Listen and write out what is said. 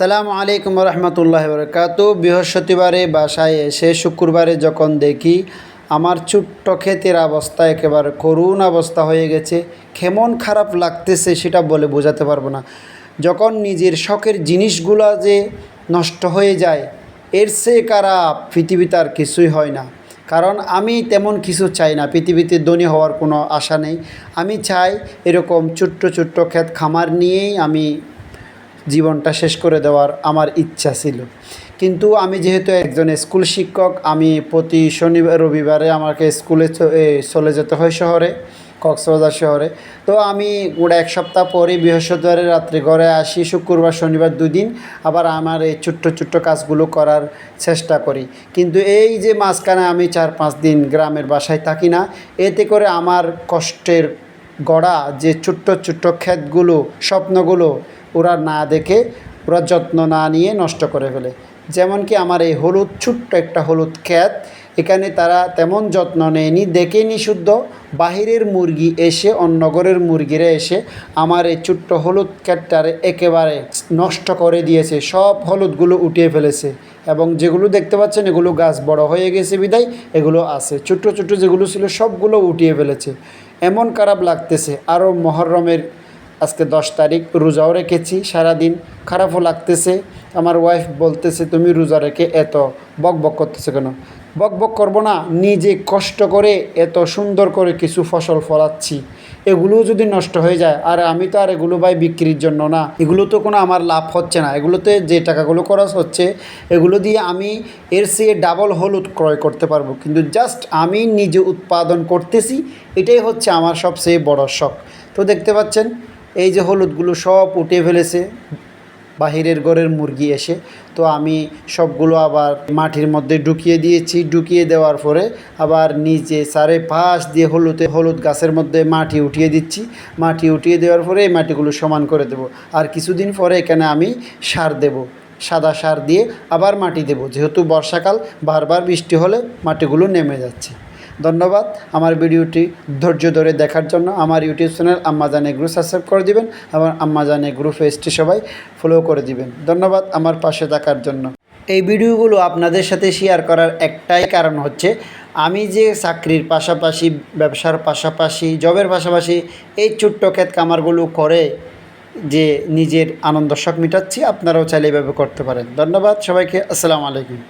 আসসালামু আলাইকুম রহমতুল্লাহ বরকাতু। বৃহস্পতিবারে বাসায় এসে শুক্রবারে যখন দেখি আমার ছোট্ট ক্ষেতের অবস্থা একেবারে করুণ অবস্থা হয়ে গেছে, কেমন খারাপ লাগতেছে সেটা বলে বোঝাতে পারবো না। যখন নিজের শখের জিনিসগুলো যে নষ্ট হয়ে যায়, এর চেয়ে খারাপ পৃথিবীতে আর কিছুই হয় না। কারণ আমি তেমন কিছু চাই না, পৃথিবীতে ধনী হওয়ার কোনো আশা নেই। আমি চাই এরকম ছোট্ট ছোট্ট ক্ষেত খামার নিয়েই আমি জীবনটা শেষ করে দেওয়ার আমার ইচ্ছা ছিল। কিন্তু আমি যেহেতু একজন স্কুল শিক্ষক, আমি প্রতি শনিবার রবিবারে আমাকে স্কুলে চলে যেতে হয় শহরে, কক্সবাজার শহরে। তো আমি গোটা এক সপ্তাহ পরে বৃহস্পতিবারে রাত্রে ঘরে আসি, শুক্রবার শনিবার দুদিন আবার আমার এই ছোট্ট ছোট্ট কাজগুলো করার চেষ্টা করি। কিন্তু এই যে মাঝখানে আমি 4-5 দিন গ্রামের বাসায় থাকি না, এতে করে আমার কষ্টের গড়া যে ছোট্ট ছোট্ট ক্ষেতগুলো, স্বপ্নগুলো ওরা না দেখে, ওরা যত্ন না নিয়ে নষ্ট করে ফেলে। যেমন কি আমার এই হলুদ, ছোট্ট একটা হলুদ ক্ষেত, এখানে তারা তেমন যত্ন নেয়নি, দেখেনি শুদ্ধ। বাহিরের মুরগি এসে, অন্যগরের মুরগিরা এসে আমার এই ছোট্ট হলুদ ক্ষেতটারে একেবারে নষ্ট করে দিয়েছে, সব হলুদগুলো উঠিয়ে ফেলেছে। এবং যেগুলো দেখতে পাচ্ছেন এগুলো গাছ বড় হয়ে গেছে বিদায় এগুলো আছে, ছোট্ট ছোট্ট যেগুলো ছিল সবগুলো উঠিয়ে ফেলেছে। এমন খারাপ লাগতেছে। আরও মহরমের আজকে 10 তারিখ, রোজাও রেখেছি সারাদিন, খারাপও লাগতেছে। আমার ওয়াইফ বলতেছে, তুমি রোজা রেখে এত বক বক করতেছে কেন? বক বক করবো না, নিজে কষ্ট করে এত সুন্দর করে কিছু ফসল ফলাচ্ছি, এগুলোও যদি নষ্ট হয়ে যায়, আর আমি তো আর এগুলো ভাই বিক্রির জন্য না, এগুলো তো কোনো আমার লাভ হচ্ছে না। এগুলোতে যে টাকাগুলো খরচ হচ্ছে এগুলো দিয়ে আমি এর চেয়ে ডাবল হলুদ ক্রয় করতে পারবো, কিন্তু জাস্ট আমি নিজে উৎপাদন করতেছি, এটাই হচ্ছে আমার সবচেয়ে বড় শখ। তো দেখতে পাচ্ছেন এই যে হলুদগুলো সব উঠিয়ে ফেলেছে বাহিরের ঘরের মুরগি এসে। তো আমি সবগুলো আবার মাটির মধ্যে ঢুকিয়ে দিয়েছি। ঢুকিয়ে দেওয়ার পরে আবার নিচে চারিপাশ দিয়ে হলুদ গাছের মধ্যে মাটি উঠিয়ে দিচ্ছি। মাটি উঠিয়ে দেওয়ার পরে এই মাটিগুলো সমান করে দেব। আর কিছুদিন পরে এখানে আমি সার দেব, সাদা সার দিয়ে আবার মাটি দেব, যেহেতু বর্ষাকাল, বারবার বৃষ্টি হলে মাটিগুলো নেমে যাচ্ছে। ধন্যবাদ আমার ভিডিওটি ধৈর্য ধরে দেখার জন্য। আমার ইউটিউব চ্যানেল আম্মাজান এগ্রো সাবস্ক্রাইব করে দিবেন, আমার আম্মাজান এগ্রো পেজটি সবাই ফলো করে দিবেন। ধন্যবাদ আমার পাশে থাকার জন্য। এই ভিডিওগুলো আপনাদের সাথে শেয়ার করার একটাই কারণ হচ্ছে, আমি যে চাকরির পাশাপাশি, ব্যবসার পাশাপাশি, জবের পাশাপাশি এই ছোট্ট ক্ষেত খামারগুলো করে যে নিজের আনন্দ শখ মিটাচ্ছি, আপনারাও চাইলে এভাবে করতে পারেন। ধন্যবাদ সবাইকে। আসসালামু আলাইকুম।